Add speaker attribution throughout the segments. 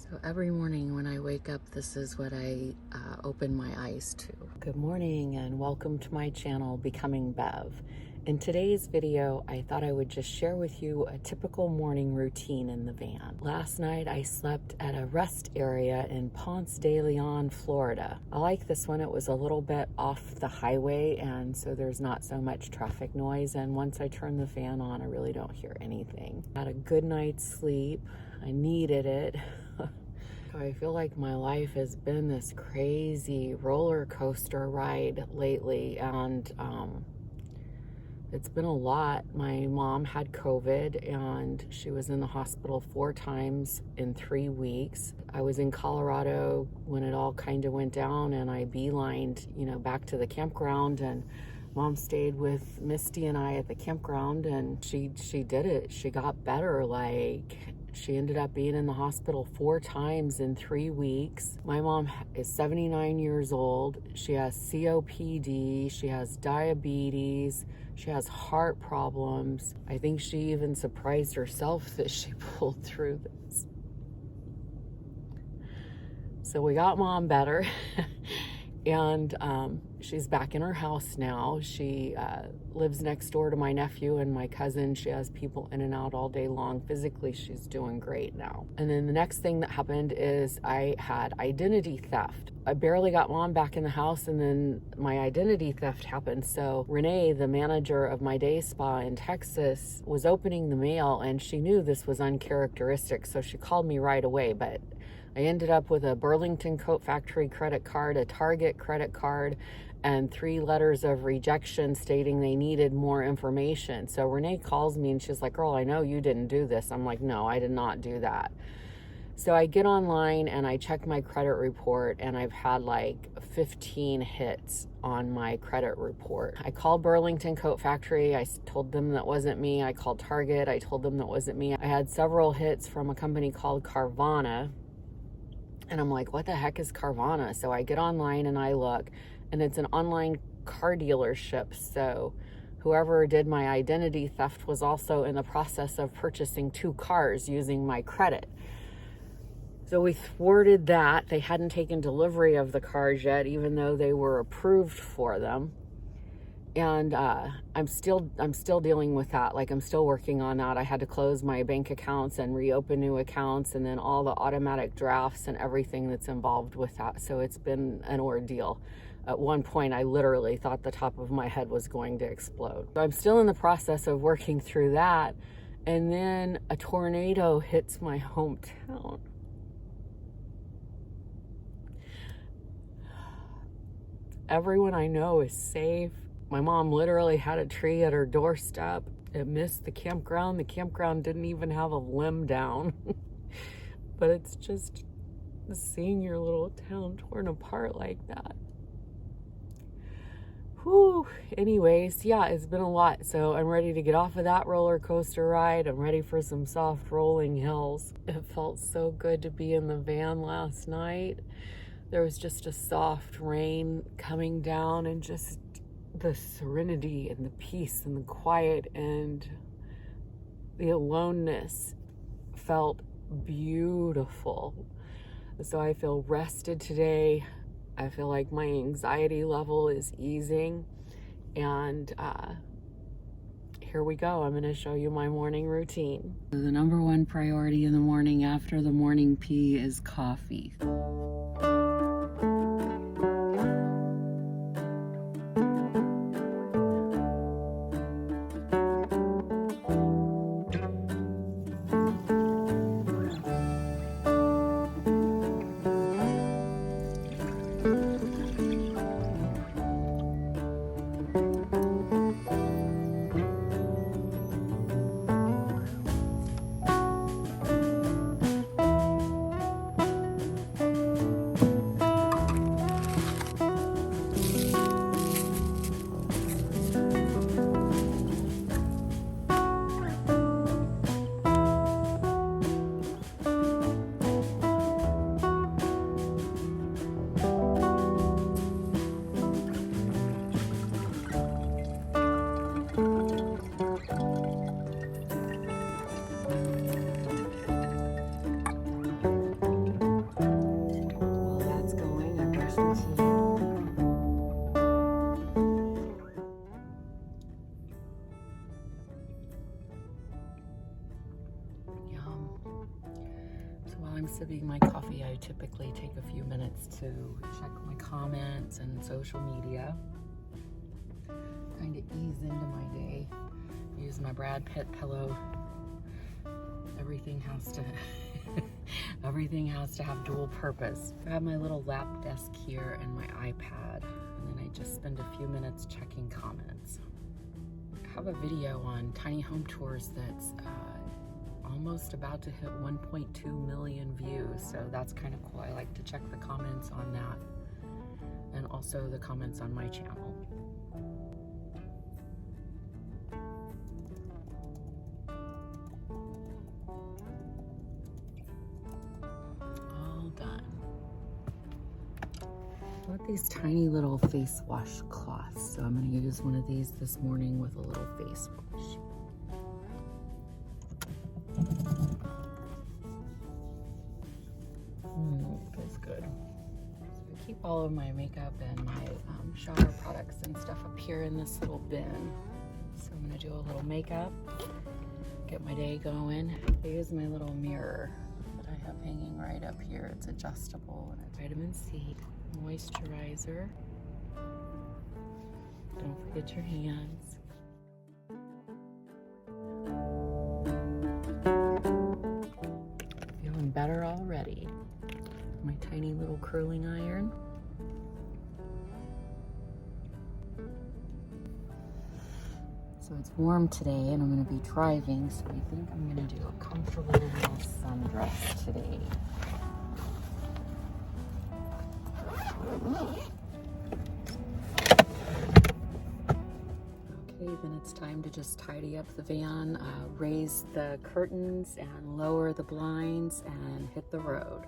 Speaker 1: So every morning when I wake up, this is what I open my eyes to. Good morning and welcome to my channel, Becoming Bev. In today's video, I thought I would just share with you a typical morning routine in the van. Last night, I slept at a rest area in Ponce de Leon, Florida. I like this one. It was a little bit off the highway, and so there's not so much traffic noise. And once I turn the fan on, I really don't hear anything. Had a good night's sleep. I needed it. I feel like my life has been this crazy roller coaster ride lately, and it's been a lot. My mom had COVID and she was in the hospital 4 times in 3 weeks. I was in Colorado when it all kind of went down, and I beelined, back to the campground, and Mom stayed with Misty and I at the campground, and she did it. She got better. She ended up being in the hospital 4 times in 3 weeks. My mom is 79 years old. She has COPD. She has diabetes. She has heart problems. I think she even surprised herself that she pulled through this. So we got Mom better. And she's back in her house now. She lives next door to my nephew and my cousin. She has people in and out all day long. Physically, she's doing great now. And then the next thing that happened is I had identity theft. I barely got Mom back in the house, and then my identity theft happened. So Renee, the manager of my day spa in Texas, was opening the mail, and she knew this was uncharacteristic. So she called me right away, but I ended up with a Burlington Coat Factory credit card, a Target credit card, and 3 letters of rejection stating they needed more information. So Renee calls me and she's like, "Girl, I know you didn't do this." I'm like, "No, I did not do that." So I get online and I check my credit report, and I've had like 15 hits on my credit report. I called Burlington Coat Factory. I told them that wasn't me. I called Target. I told them that wasn't me. I had several hits from a company called Carvana. And I'm like, what the heck is Carvana? So I get online and I look, and it's an online car dealership. So whoever did my identity theft was also in the process of purchasing 2 cars using my credit. So we thwarted that. They hadn't taken delivery of the cars yet, even though they were approved for them. And I'm still dealing with that. I'm still working on that. I had to close my bank accounts and reopen new accounts, and then all the automatic drafts and everything that's involved with that. So it's been an ordeal. At one point, I literally thought the top of my head was going to explode. So I'm still in the process of working through that. And then a tornado hits my hometown. Everyone I know is safe. My mom literally had a tree at her doorstep. It missed the campground. The campground didn't even have a limb down. But it's just seeing your little town torn apart like that. Whew. Anyways, yeah, it's been a lot. So I'm ready to get off of that roller coaster ride. I'm ready for some soft rolling hills. It felt so good to be in the van last night. There was just a soft rain coming down, and just the serenity and the peace and the quiet and the aloneness felt beautiful. So I feel rested today. I feel like my anxiety level is easing, and here we go. I'm going to show you my morning routine. The number 1 priority in the morning after the morning pee is coffee. I'm sipping my coffee, I typically take a few minutes to check my comments and social media. Trying to ease into my day. Use my Brad Pitt pillow. Everything has to everything has to have dual purpose. I have my little lap desk here and my iPad, and then I just spend a few minutes checking comments. I have a video on tiny home tours that's almost about to hit 1.2 million views, so that's kind of cool. I like to check the comments on that, and also the comments on my channel. All done. I got these tiny little face wash cloths, so I'm going to use one of these this morning with a little face wash. Feels good. So I keep all of my makeup and my shower products and stuff up here in this little bin. So I'm gonna do a little makeup, get my day going. I use my little mirror that I have hanging right up here. It's adjustable, and it's vitamin C, moisturizer. Don't forget your hands. Feeling better already. My tiny little curling iron. So it's warm today and I'm going to be driving, so I think I'm going to do a comfortable little sundress today. Okay, then it's time to just tidy up the van, raise the curtains and lower the blinds and hit the road.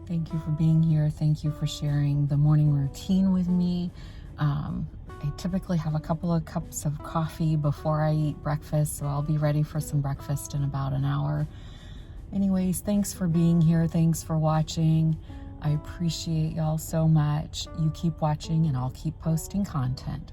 Speaker 1: Thank you for being here. Thank you for sharing the morning routine with me. I typically have a couple of cups of coffee before I eat breakfast, so I'll be ready for some breakfast in about an hour. Anyways, thanks for being here. Thanks for watching. I appreciate y'all so much. You keep watching and I'll keep posting content.